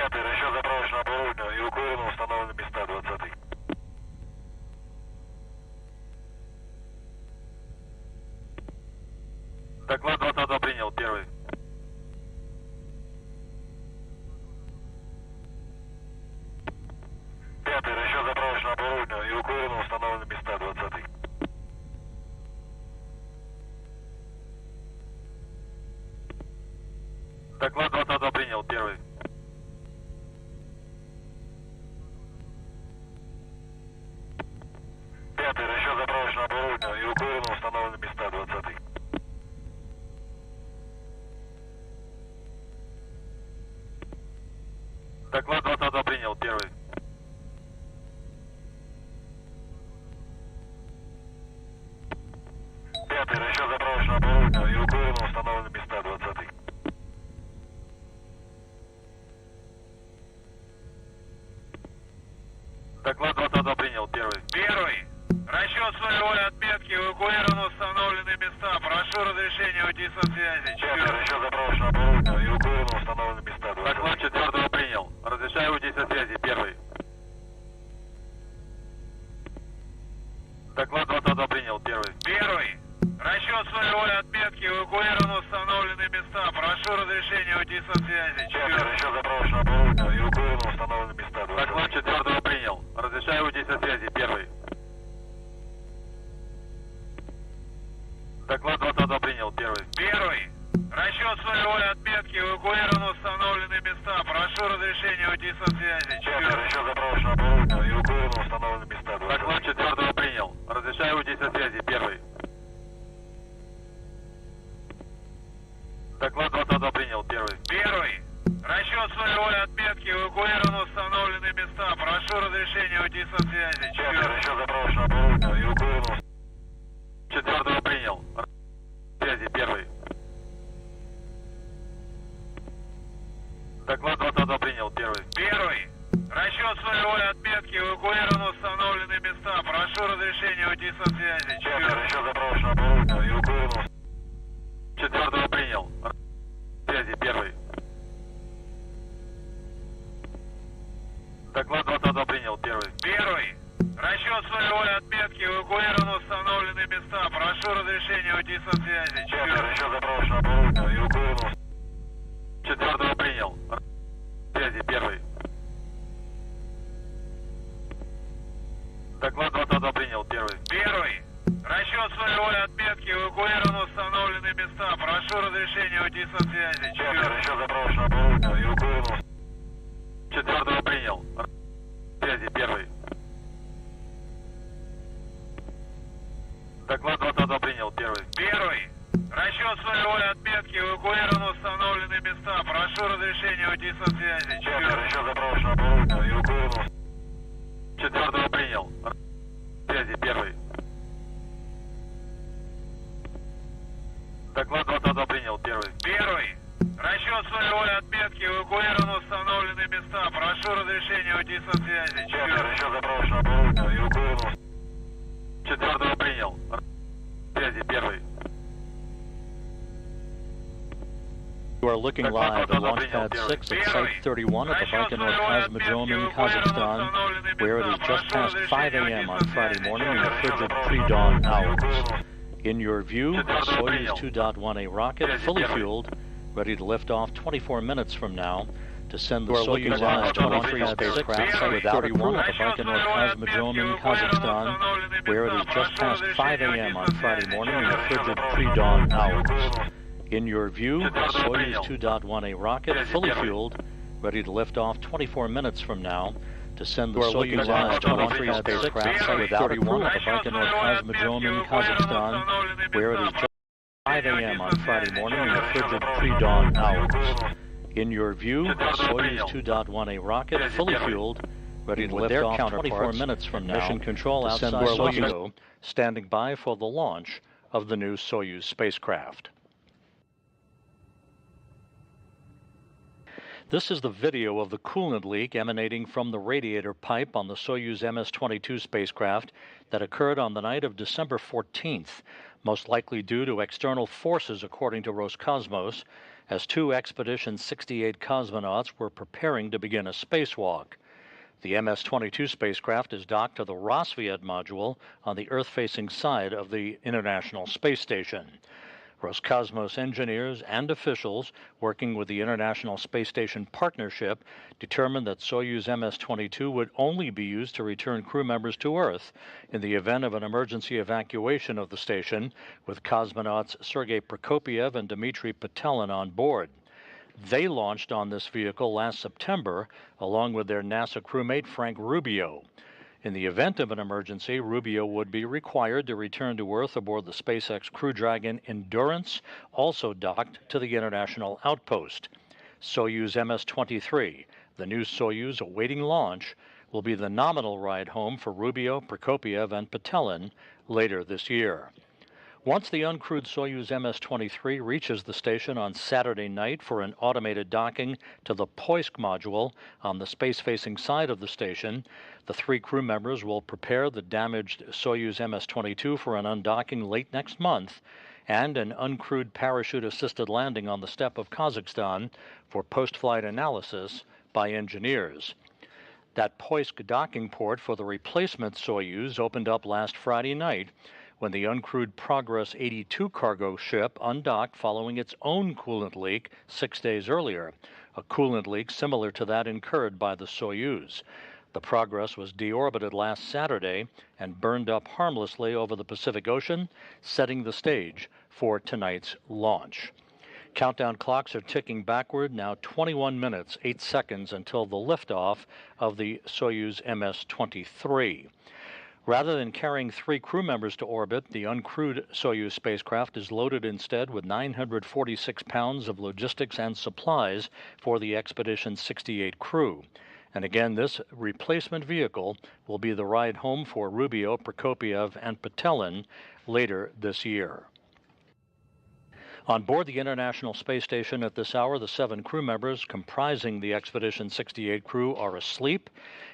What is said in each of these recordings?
Пятый, расчет заправочного оборудования и укурено установлены места 20. Доклад 22 принял, первый. Пятый, расчет заправочного оборудования и укурено установлены места 20. Доклад 22 принял, первый. Пятый, расчет заправочного оборудования и укурено установлены места 20. Доклад 22 принял, первый. Пятый, расчет заправочного оборудования и укурено установлены места 20. Доклад 22 принял, первый. Первый. Расчет нулевой отметки, эвакуированы установленные места. Прошу разрешения уйти со связи. Пятый, расчет заправочного оборудования и укурено установлены места 20. Доклад 4 принял. Разрешаю уйти со связи, первый. Доклад 22 принял, первый. Первый. Расчет нулевой отметки, эвакуированы установленные места. Прошу разрешения уйти со связи. Пятый, расчет заправочного оборудования и укурено установлены места 20. Доклад 4 принял. Разрешаю уйти со связи, первый. Доклад 22 принял, первый. Первый. Расчет нулевой отметки, эвакуированы установленные места. Прошу разрешения уйти со связи. Пятый, расчет заправочного оборудования и укурено установлены места 20. Доклад 4 принял. Разрешаю уйти со связи, первый. Доклад 22 принял, первый. Первый. Расчет нулевой отметки, эвакуированы установленные места. Прошу разрешения уйти со связи. Пятый, расчет заправочного оборудования и укурено. 4 принял. Связи, первый. Доклад 22 принял, первый. Первый. Расчет нулевой отметки, эвакуированы установленные места. Прошу разрешения уйти со связи. Пятый, расчет заправочного оборудования и укурено. 4 принял. Связи, первый. Доклад 22 принял, первый. Первый. Расчет нулевой отметки, эвакуированы установленные места. Прошу разрешения уйти со связи. Пятый, расчет заправочного оборудования и укурено. 4 принял. Связи, первый. Доклад 22 принял, первый. Первый. Расчет нулевой отметки, эвакуированы установленные места. Прошу разрешения уйти со связи. Пятый, расчет заправочного оборудования и укурено. 4 принял. Связи, первый. Доклад 22 принял, первый. Первый. Расчет нулевой отметки, эвакуированы установленные места. Прошу разрешения уйти со связи. Пятый, расчет заправочного оборудования и укурено. 4 принял. Связи, первый. Доклад 22 принял, первый. Первый. Расчет нулевой отметки, эвакуированы установленные места. Прошу разрешения уйти со связи. Пятый, расчет заправочного оборудования и укурено. 4 принял. Связи, первый. You are looking live at Launch Pad 6 at Site 31 at the Baikonur Cosmodrome in Kazakhstan, where it is just past 5 a.m. on Friday morning in the frigid pre-dawn hours. In your view, a Soyuz 2.1A rocket, fully fueled, ready to lift off 24 minutes from now to send the Soyuz MS-23 spacecraft without approval at the Baikonur Cosmodrome in Kazakhstan, where it is just past 5 a.m. on Friday morning in the frigid pre-dawn hours. In your view, a Soyuz 2.1A rocket, fully fueled, ready to lift off 24 minutes from now to send the Soyuz MS-23 spacecraft without approval at the Baikonur Cosmodrome in Kazakhstan, where it is just 5 a.m. on Friday morning in the frigid pre-dawn hours. In your view, a Soyuz 2.1A rocket, fully fueled, ready to lift off 24 minutes from now, mission control outside Soyuz, standing by for the launch of the new Soyuz spacecraft. This is the video of the coolant leak emanating from the radiator pipe on the Soyuz MS-22 spacecraft that occurred on the night of December 14th, most likely due to external forces according to Roscosmos, as two Expedition 68 cosmonauts were preparing to begin a spacewalk. The MS-22 spacecraft is docked to the Soyuz module on the Earth-facing side of the International Space Station. Roscosmos engineers and officials working with the International Space Station Partnership determined that Soyuz MS-22 would only be used to return crew members to Earth in the event of an emergency evacuation of the station, with cosmonauts Sergei Prokopyev and Dmitry Petelin on board. They launched on this vehicle last September, along with their NASA crewmate Frank Rubio. In the event of an emergency, Rubio would be required to return to Earth aboard the SpaceX Crew Dragon Endurance, also docked to the International Outpost. Soyuz MS-23, the new Soyuz awaiting launch, will be the nominal ride home for Rubio, Prokopyev, and Petelin later this year. Once the uncrewed Soyuz MS-23 reaches the station on Saturday night for an automated docking to the Poisk module on the space-facing side of the station, the three crew members will prepare the damaged Soyuz MS-22 for an undocking late next month and an uncrewed parachute-assisted landing on the steppe of Kazakhstan for post-flight analysis by engineers. That Poisk docking port for the replacement Soyuz opened up last Friday night when the uncrewed Progress 82 cargo ship undocked following its own coolant leak 6 days earlier, a coolant leak similar to that incurred by the Soyuz. The Progress was deorbited last Saturday and burned up harmlessly over the Pacific Ocean, setting the stage for tonight's launch. Countdown clocks are ticking backward, now 21 minutes, 8 seconds until the liftoff of the Soyuz MS-23. Rather than carrying three crew members to orbit, the uncrewed Soyuz spacecraft is loaded instead with 946 pounds of logistics and supplies for the Expedition 68 crew. And again, this replacement vehicle will be the ride home for Rubio, Prokopyev, and Petelin later this year. On board the International Space Station at this hour, the 7 crew members comprising the Expedition 68 crew are asleep.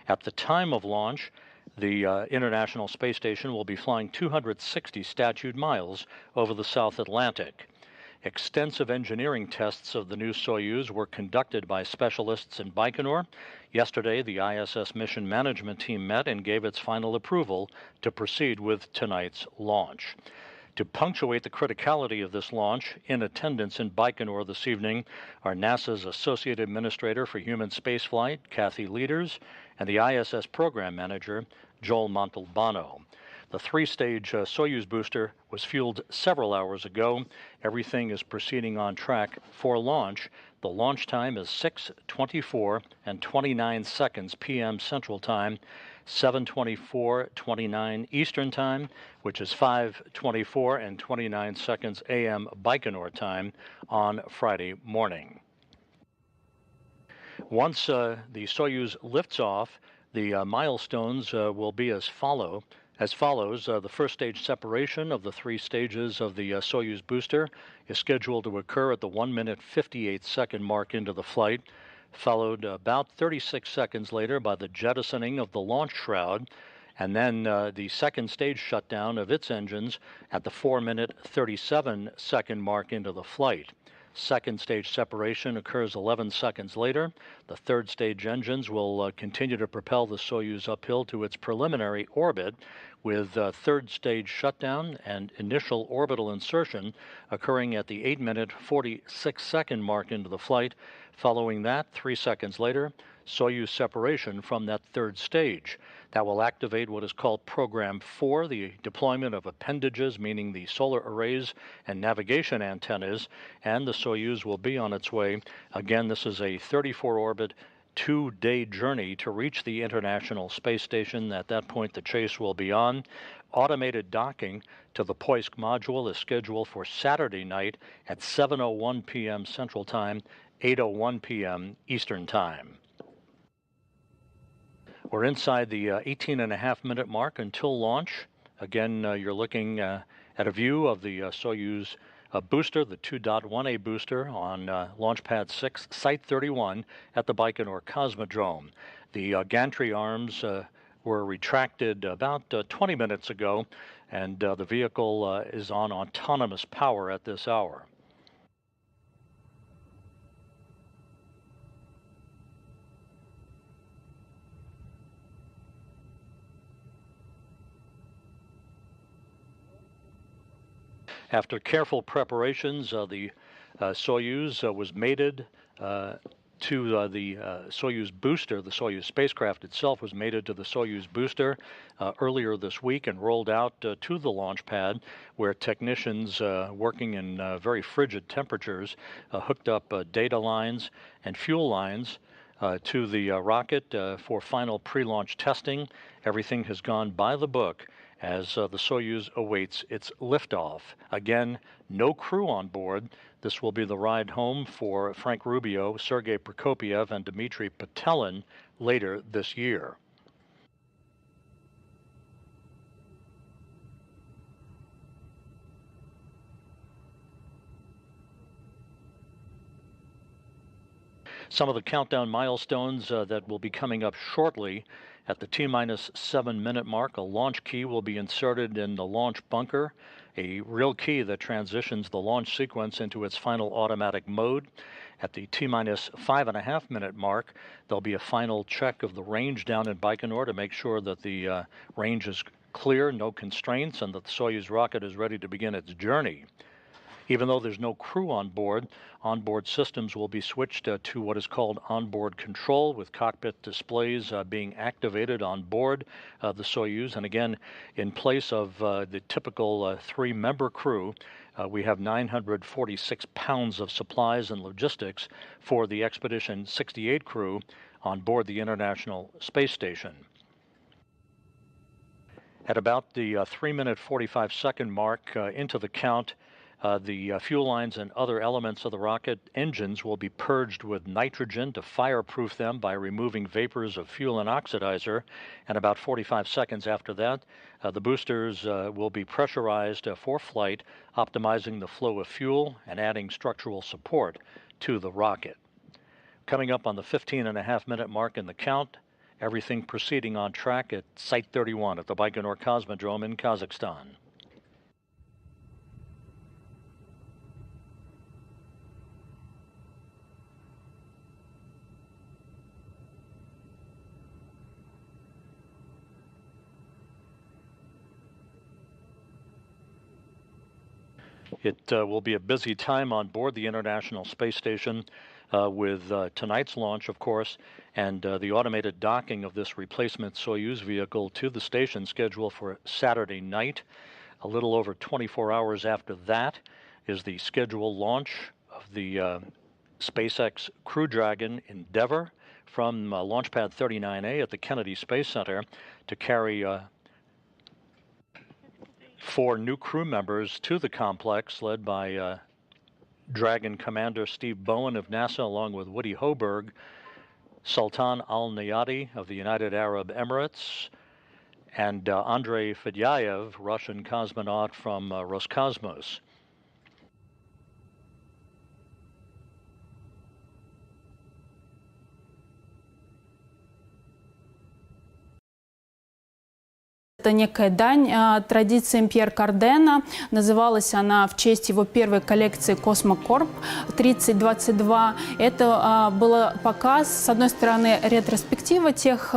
At the time of launch, the International Space Station will be flying 260 statute miles over the South Atlantic. Extensive engineering tests of the new Soyuz were conducted by specialists in Baikonur. Yesterday, the ISS mission management team met and gave its final approval to proceed with tonight's launch. To punctuate the criticality of this launch, in attendance in Baikonur this evening are NASA's Associate Administrator for Human Spaceflight, Kathy Leaders, and the ISS Program Manager, Joel Montalbano. The 3-stage Soyuz booster was fueled several hours ago. Everything is proceeding on track for launch. The launch time is 6:24 and 29 seconds p.m. Central Time, 7:24:29 Eastern Time, which is 5:24 and 29 seconds a.m. Baikonur Time on Friday morning. Once the Soyuz lifts off, the milestones will be as follows. The first stage separation of the 3 stages of the Soyuz booster is scheduled to occur at the 1-minute 58-second mark into the flight, followed about 36 seconds later by the jettisoning of the launch shroud, and then the second stage shutdown of its engines at the 4-minute 37-second mark into the flight. Second stage separation occurs 11 seconds later. The third stage engines will continue to propel the Soyuz uphill to its preliminary orbit, with third stage shutdown and initial orbital insertion occurring at the 8-minute 46-second mark into the flight. Following that, 3 seconds later, Soyuz separation from that third stage. That will activate what is called Program 4, the deployment of appendages, meaning the solar arrays and navigation antennas, and the Soyuz will be on its way. Again, this is a 34-orbit, 2-day journey to reach the International Space Station. At that point, the chase will be on. Automated docking to the Poisk module is scheduled for Saturday night at 7:01 p.m. Central Time, 8:01 p.m. Eastern Time. We're inside the 18.5-minute mark until launch. Again, you're looking at a view of the Soyuz booster, the 2.1A booster on Launch Pad 6, Site 31 at the Baikonur Cosmodrome. The gantry arms were retracted about 20 minutes ago, and the vehicle is on autonomous power at this hour. After careful preparations, the Soyuz was mated to the Soyuz booster. The Soyuz spacecraft itself was mated to the Soyuz booster earlier this week and rolled out to the launch pad, where technicians working in very frigid temperatures hooked up data lines and fuel lines to the rocket for final pre-launch testing. Everything has gone by the book as the Soyuz awaits its liftoff. Again, no crew on board. This will be the ride home for Frank Rubio, Sergei Prokopyev, and Dmitry Petelin later this year. Some of the countdown milestones that will be coming up shortly. At the T-minus 7-minute mark, a launch key will be inserted in the launch bunker, a real key that transitions the launch sequence into its final automatic mode. At the T-minus 5.5-minute mark, there'll be a final check of the range down in Baikonur to make sure that the range is clear, no constraints, and that the Soyuz rocket is ready to begin its journey. Even though there's no crew on board systems will be switched to what is called onboard control, with cockpit displays being activated on board the Soyuz. And again, in place of the typical 3-member crew, we have 946 pounds of supplies and logistics for the Expedition 68 crew on board the International Space Station. At about the 3-minute 45-second mark into the count, the fuel lines and other elements of the rocket engines will be purged with nitrogen to fireproof them by removing vapors of fuel and oxidizer. And about 45 seconds after that, the boosters will be pressurized for flight, optimizing the flow of fuel and adding structural support to the rocket. Coming up on the 15.5-minute mark in the count, everything proceeding on track at Site 31 at the Baikonur Cosmodrome in Kazakhstan. It will be a busy time on board the International Space Station with tonight's launch, of course, and the automated docking of this replacement Soyuz vehicle to the station scheduled for Saturday night. A little over 24 hours after that is the scheduled launch of the SpaceX Crew Dragon Endeavour from Launch Pad 39A at the Kennedy Space Center to carry 4 new crew members to the complex, led by Dragon Commander Steve Bowen of NASA, along with Woody Hoburg, Sultan Al Nayati of the United Arab Emirates, and Andrei Fedyaev, Russian cosmonaut from Roscosmos. Это некая дань традициям Пьер Кардена. Называлась она в честь его первой коллекции «Космокорп 3022». Это был показ, с одной стороны, ретроспектива тех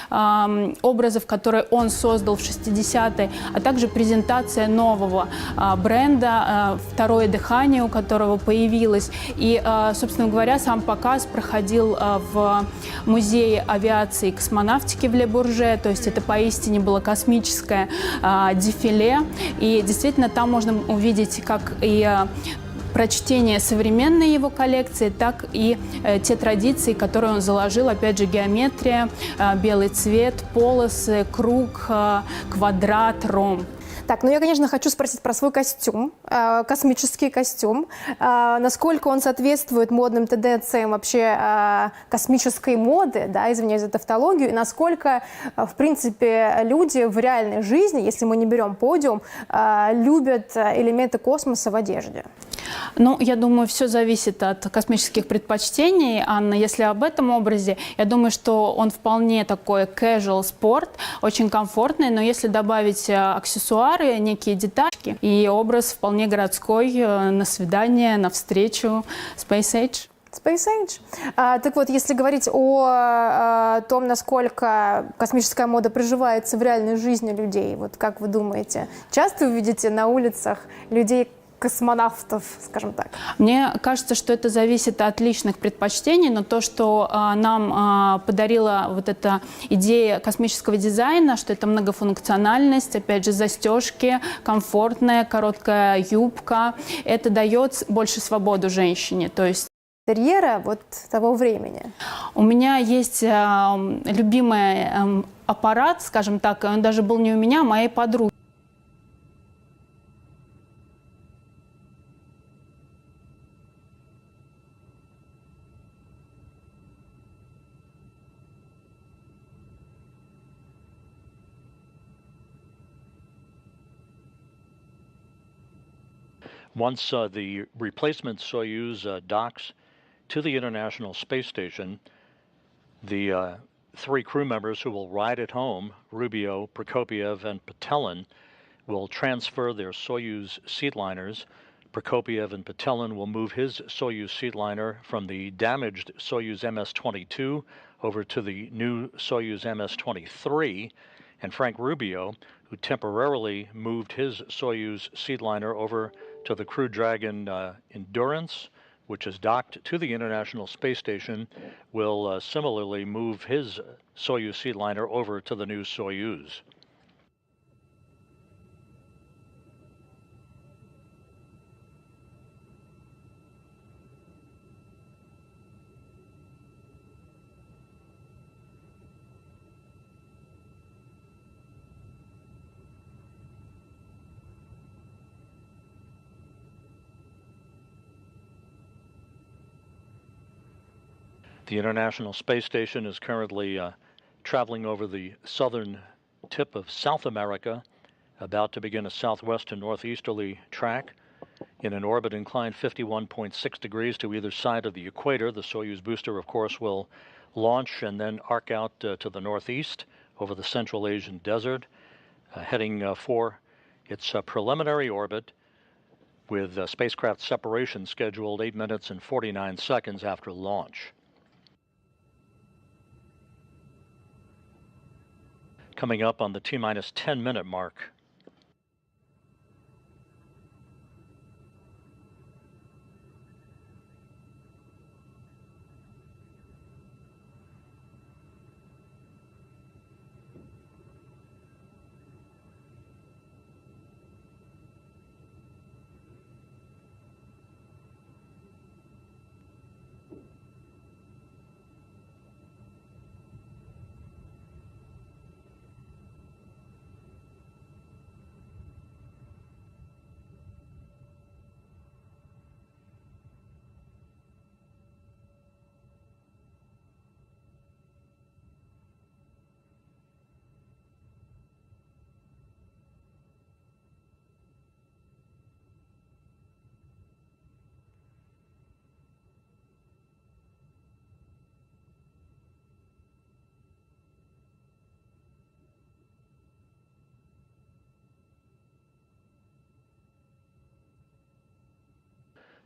образов, которые он создал в 60-е, а также презентация нового бренда, второе дыхание, у которого появилось. И, собственно говоря, сам показ проходил в музее авиации и космонавтики в Ле-Бурже, то есть это поистине было космическое дефиле, и действительно там можно увидеть как и прочтение современной его коллекции, так и те традиции, которые он заложил, опять же, геометрия, белый цвет, полосы, круг, квадрат, ромб. Так, ну я, конечно, хочу спросить про свой костюм, космический костюм. Насколько он соответствует модным тенденциям вообще космической моды, да, извиняюсь за тавтологию, и насколько, в принципе, люди в реальной жизни, если мы не берем подиум, любят элементы космоса в одежде? Ну, я думаю, все зависит от космических предпочтений. Анна, если об этом образе, я думаю, что он вполне такой casual спорт, очень комфортный, но если добавить аксессуары, некие детальки, и образ вполне городской, на свидание, на встречу, Space Age. Space Age. Так вот, если говорить о том, насколько космическая мода приживается в реальной жизни людей, вот как вы думаете, часто вы видите на улицах людей космонавтов, скажем так? Мне кажется, что это зависит от личных предпочтений, но то, что нам подарила вот эта идея космического дизайна, что это многофункциональность, опять же, застежки, комфортная, короткая юбка, это дает больше свободу женщине. То есть Интерьера вот того времени. у меня есть любимый аппарат, скажем так, он даже был не у меня, а моей подруги. Once the replacement Soyuz docks to the International Space Station, the three crew members who will ride it home, Rubio, Prokopiev, and Patelin, will transfer their Soyuz seatliners. Prokopiev and Patelin will move his Soyuz seatliner from the damaged Soyuz MS-22 over to the new Soyuz MS-23, and Frank Rubio, who temporarily moved his Soyuz seatliner over to the Crew Dragon Endurance, which is docked to the International Space Station, will similarly move his Soyuz seatliner over to the new Soyuz. The International Space Station is currently traveling over the southern tip of South America, about to begin a southwest to northeasterly track. In an orbit inclined 51.6 degrees to either side of the equator, the Soyuz booster, of course, will launch and then arc out to the northeast over the Central Asian desert, heading for its preliminary orbit, with spacecraft separation scheduled 8 minutes and 49 seconds after launch. Coming up on the T-minus 10-minute mark.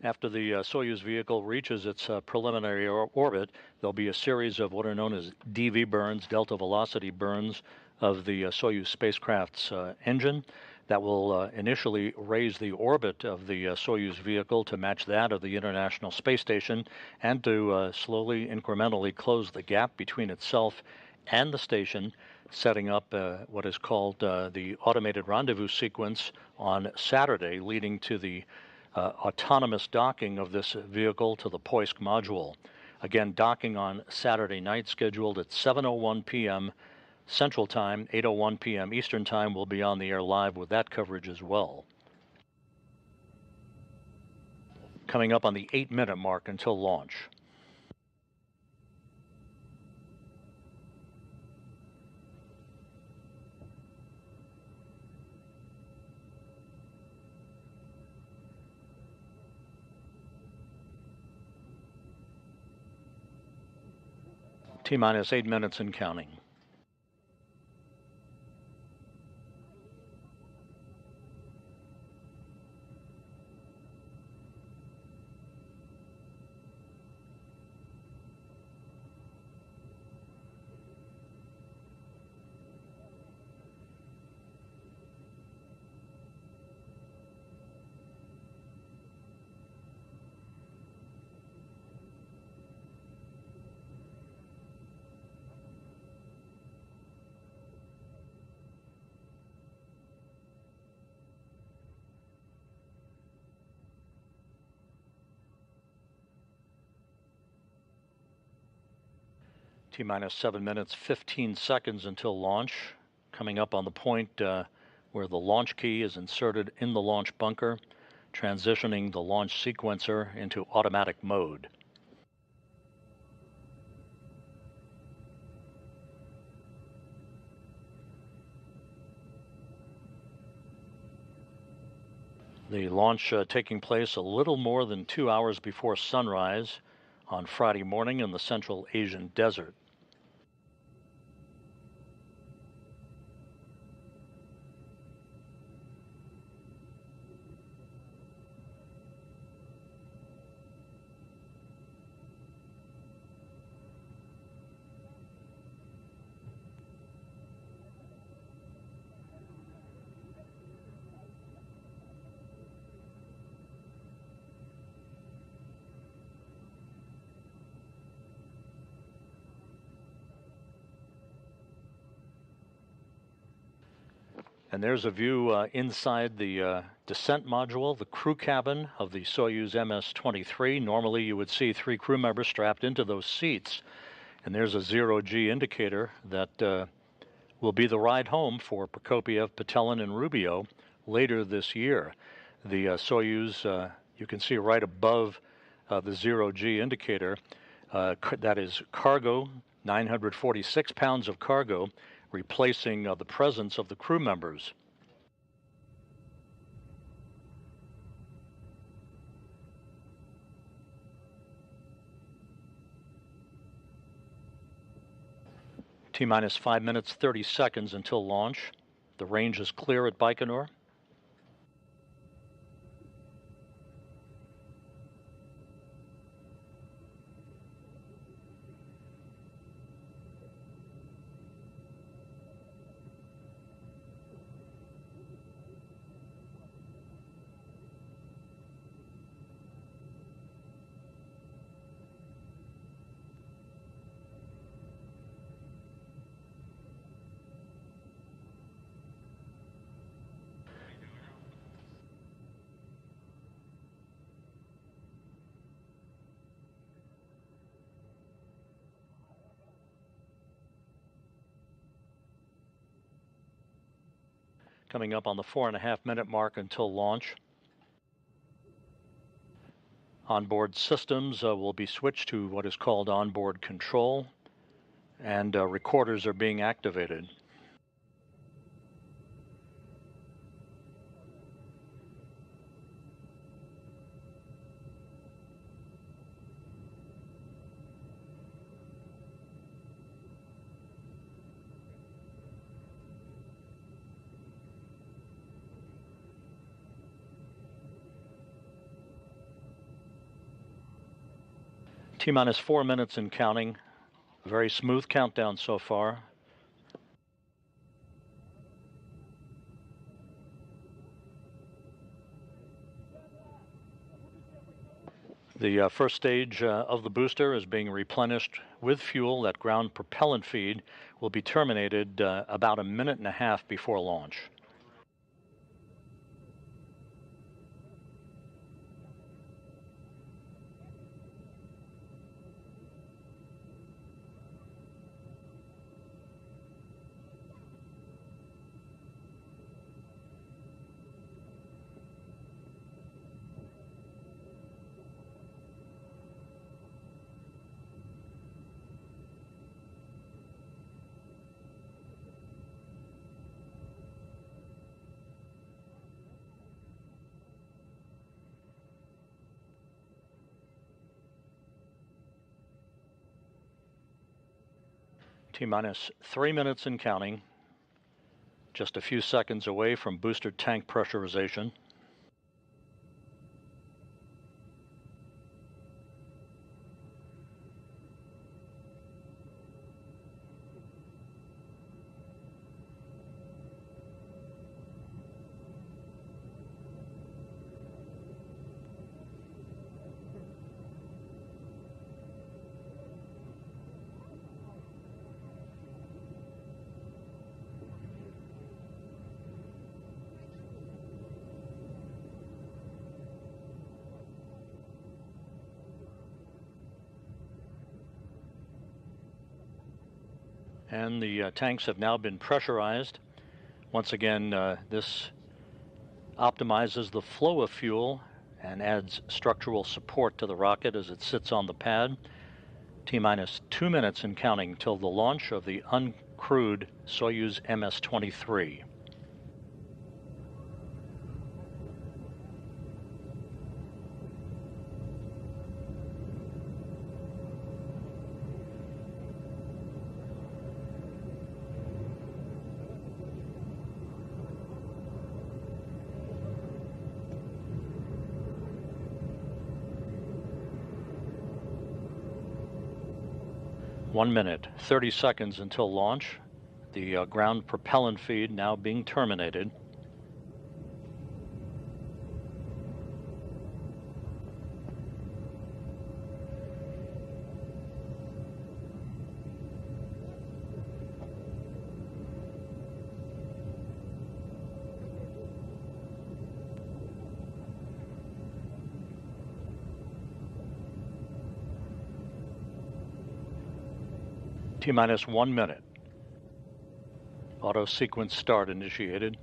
After the Soyuz vehicle reaches its preliminary orbit, there'll be a series of what are known as DV burns, delta velocity burns, of the Soyuz spacecraft's engine that will initially raise the orbit of the Soyuz vehicle to match that of the International Space Station, and to slowly, incrementally close the gap between itself and the station, setting up what is called the automated rendezvous sequence on Saturday, leading to the autonomous docking of this vehicle to the Poisk module. Again, docking on Saturday night, scheduled at 7:01 p.m. Central Time, 8:01 p.m. Eastern Time. We'll be on the air live with that coverage as well. Coming up on the 8-minute mark until launch. T-minus 8 minutes and counting. T-minus 7 minutes, 15 seconds until launch. Coming up on the point where the launch key is inserted in the launch bunker, transitioning the launch sequencer into automatic mode. The launch taking place a little more than 2 hours before sunrise on Friday morning in the Central Asian desert. And there's a view inside the descent module, the crew cabin of the Soyuz MS-23. Normally you would see 3 crew members strapped into those seats. And there's a zero-G indicator that will be the ride home for Prokopiev, Petelin, and Rubio later this year. The Soyuz, you can see right above the zero-G indicator, that is cargo, 946 pounds of cargo, replacing the presence of the crew members. T-minus 5 minutes, 30 seconds until launch. The range is clear at Baikonur. Coming up on the 4.5-minute mark until launch. Onboard systems will be switched to what is called onboard control, and recorders are being activated. T-minus 4 minutes and counting. A very smooth countdown so far. The first stage of the booster is being replenished with fuel. That ground propellant feed will be terminated about a minute and a half before launch. T-minus 3 minutes and counting. Just a few seconds away from booster tank pressurization. and the tanks have now been pressurized. Once again, this optimizes the flow of fuel and adds structural support to the rocket as it sits on the pad. T-minus 2 minutes and counting till the launch of the uncrewed Soyuz MS-23. One minute, 30 seconds until launch. The ground propellant feed now being terminated. T-minus 1 minute. Auto sequence start initiated.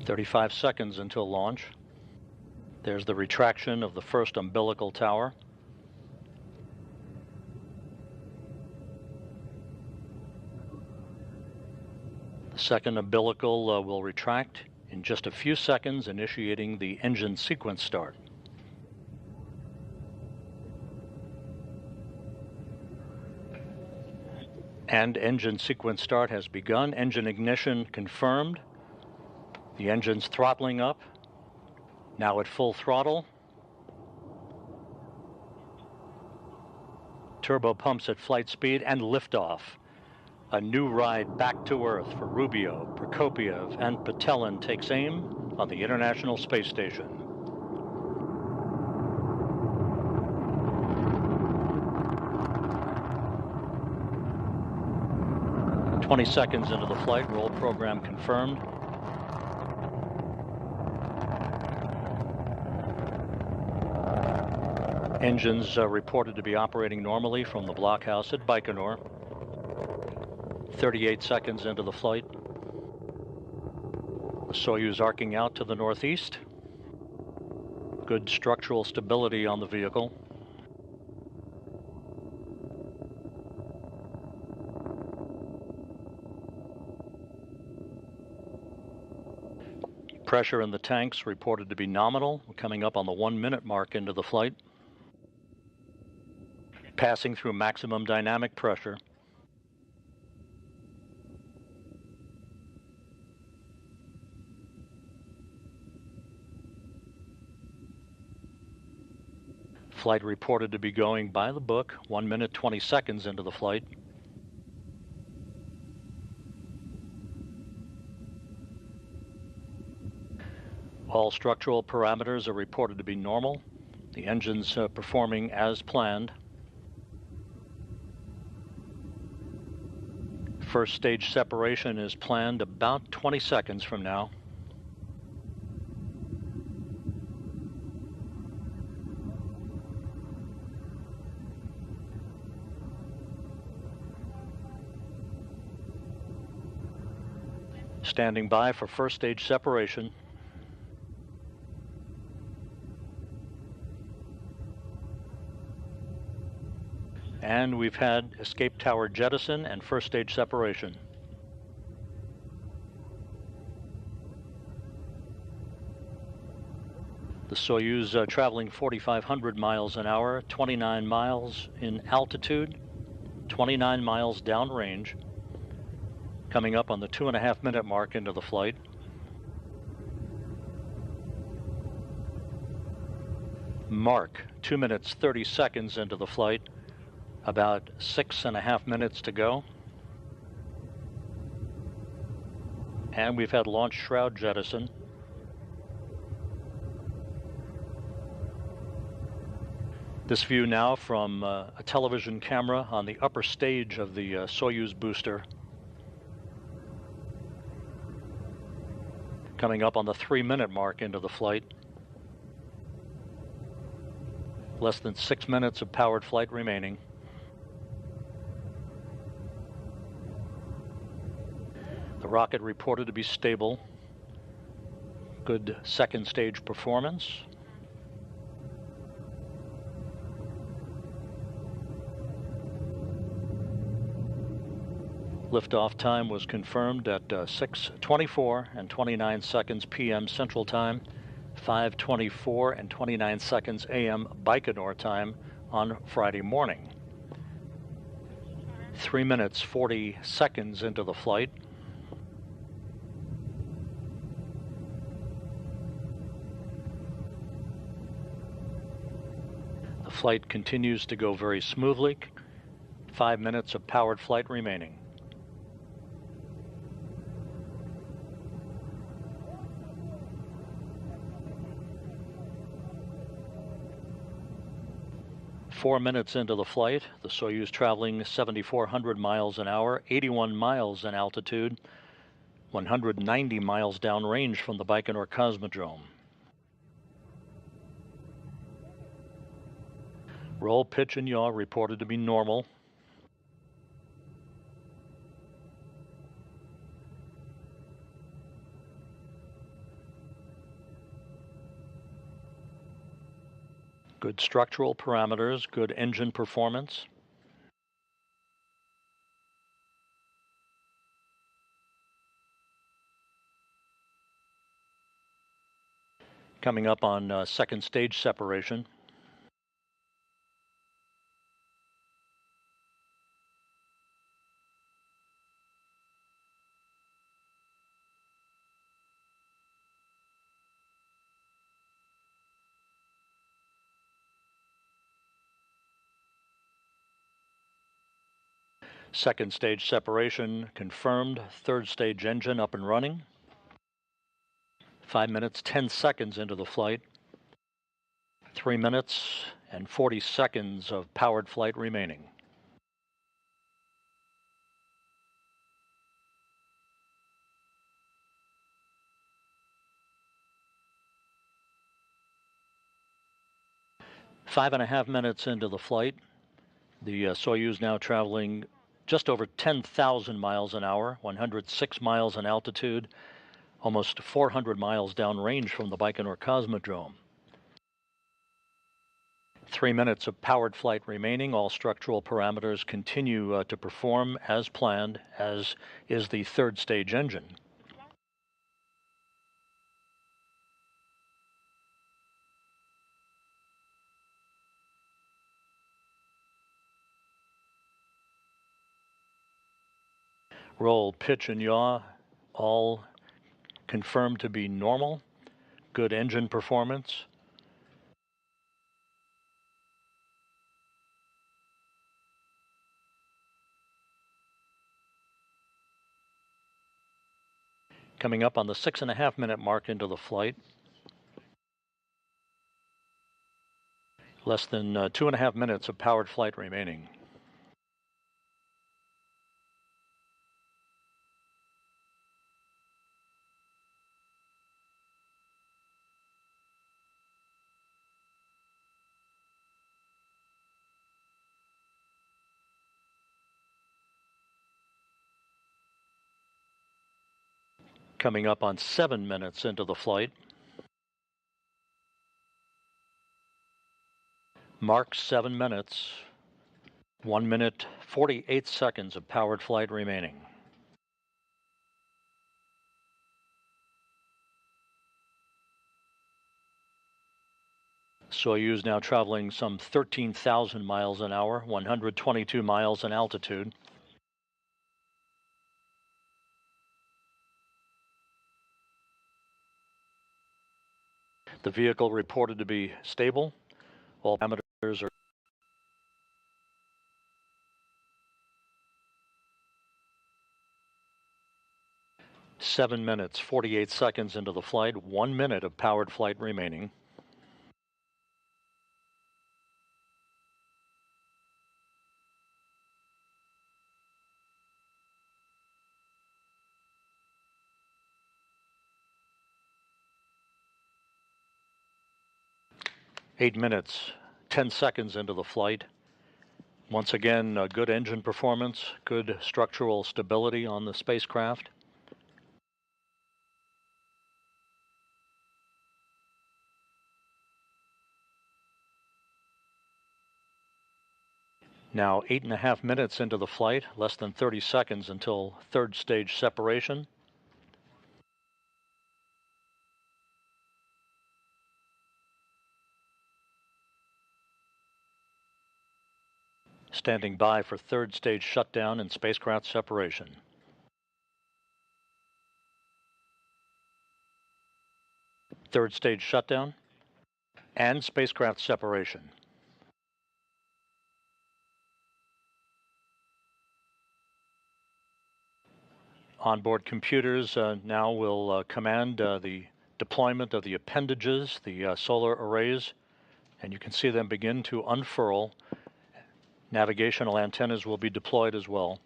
"35 seconds until launch." There's the retraction of the first umbilical tower. The second umbilical will retract in just a few seconds, initiating the engine sequence start. And engine sequence start has begun. Engine ignition confirmed. The engine's throttling up. Now at full throttle. Turbo pumps at flight speed and liftoff. A new ride back to Earth for Rubio, Prokopiev, and Patelin takes aim on the International Space Station. "20 seconds into the flight, roll program confirmed." Engines reported to be operating normally from the blockhouse at Baikonur. 38 seconds into the flight. The Soyuz arcing out to the northeast. Good structural stability on the vehicle. Pressure in the tanks reported to be nominal. We're coming up on the 1 minute mark into the flight. Passing through maximum dynamic pressure. Flight reported to be going by the book, 1 minute 20 seconds into the flight. All structural parameters are reported to be normal. The engine's performing as planned. First stage separation is planned about 20 seconds from now. Standing by for first stage separation. And we've had escape tower jettison and first stage separation. The Soyuz traveling 4,500 miles an hour, 29 miles in altitude, 29 miles downrange, coming up on the 2.5 minute mark into the flight. Mark, 2 minutes 30 seconds into the flight. About 6.5 minutes to go. And we've had launch shroud jettison. This view now from a television camera on the upper stage of the Soyuz booster. Coming up on the 3-minute mark into the flight. Less than 6 minutes of powered flight remaining. The rocket reported to be stable. Good second stage performance. Liftoff time was confirmed at 6:24 and 29 seconds p.m. Central Time, 5:24 and 29 seconds a.m. Baikonur time on Friday morning. 3 minutes 40 seconds into the flight. The flight continues to go very smoothly. 5 minutes of powered flight remaining. Four minutes into the flight, the Soyuz traveling 7,400 miles an hour, 81 miles in altitude, 190 miles downrange from the Baikonur Cosmodrome. Roll, pitch, and yaw reported to be normal. Good structural parameters, good engine performance. Coming up on second stage separation. Second stage separation confirmed. Third stage engine up and running. 5 minutes, 10 seconds into the flight. 3 minutes and 40 seconds of powered flight remaining. Five and a half minutes into the flight. The Soyuz now traveling just over 10,000 miles an hour, 106 miles in altitude, almost 400 miles downrange from the Baikonur Cosmodrome. 3 minutes of powered flight remaining. All structural parameters continue to perform as planned, as is the third stage engine. Roll, pitch, and yaw, all confirmed to be normal. Good engine performance. Coming up on the 6.5 minute mark into the flight. Less than 2.5 minutes of powered flight remaining. Coming up on 7 minutes into the flight. Mark 7 minutes. 1 minute, 48 seconds of powered flight remaining. Soyuz now traveling some 13,000 miles an hour, 122 miles in altitude. The vehicle reported to be stable. All parameters are 7 minutes, 48 seconds into the flight, 1 minute of powered flight remaining. 8 minutes, 10 seconds into the flight. Once again, good engine performance, good structural stability on the spacecraft. Now 8.5 minutes into the flight, less than 30 seconds until third stage separation. Standing by for third stage shutdown and spacecraft separation. Third stage shutdown and spacecraft separation. Onboard computers now will command the deployment of the appendages, the solar arrays, and you can see them begin to unfurl. Navigational antennas will be deployed as well.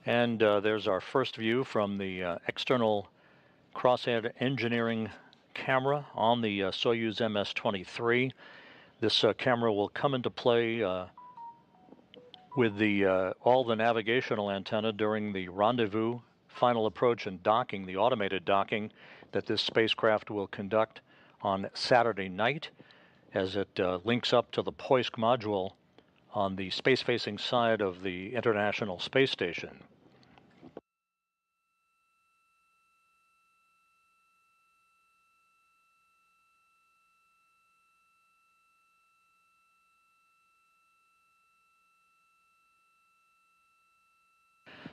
And there's our first view from the external crosshead engineering camera on the Soyuz MS-23. This camera will come into play with all the navigational antenna during the rendezvous, final approach, and docking, the automated docking that this spacecraft will conduct on Saturday night as it links up to the Poisk module on the space-facing side of the International Space Station.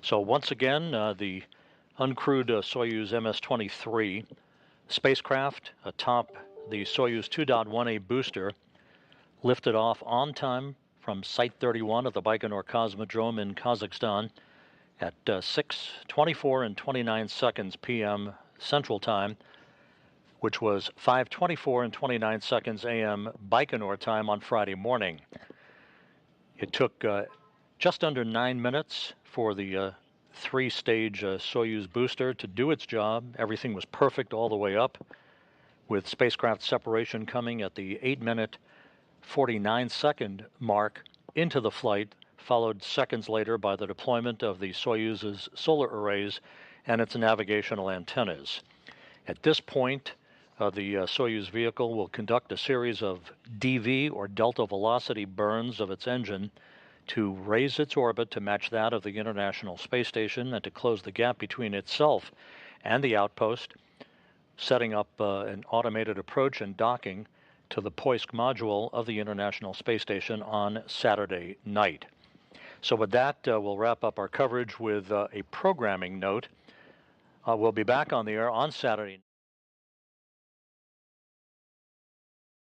So once again, the uncrewed Soyuz MS-23 spacecraft atop the Soyuz 2.1A booster lifted off on time from Site 31 of the Baikonur Cosmodrome in Kazakhstan at 6:24 and 29 seconds p.m. Central Time, which was 5:24 and 29 seconds a.m. Baikonur time on Friday morning. It took just under 9 minutes for the three-stage Soyuz booster to do its job. Everything was perfect all the way up, with spacecraft separation coming at the 8-minute 49-second mark into the flight, followed seconds later by the deployment of the Soyuz's solar arrays and its navigational antennas. At this point, the Soyuz vehicle will conduct a series of DV, or delta velocity burns of its engine, to raise its orbit to match that of the International Space Station and to close the gap between itself and the outpost, setting up an automated approach and docking to the Poisk module of the International Space Station on Saturday night. So with that, we'll wrap up our coverage with a programming note. We'll be back on the air on Saturday.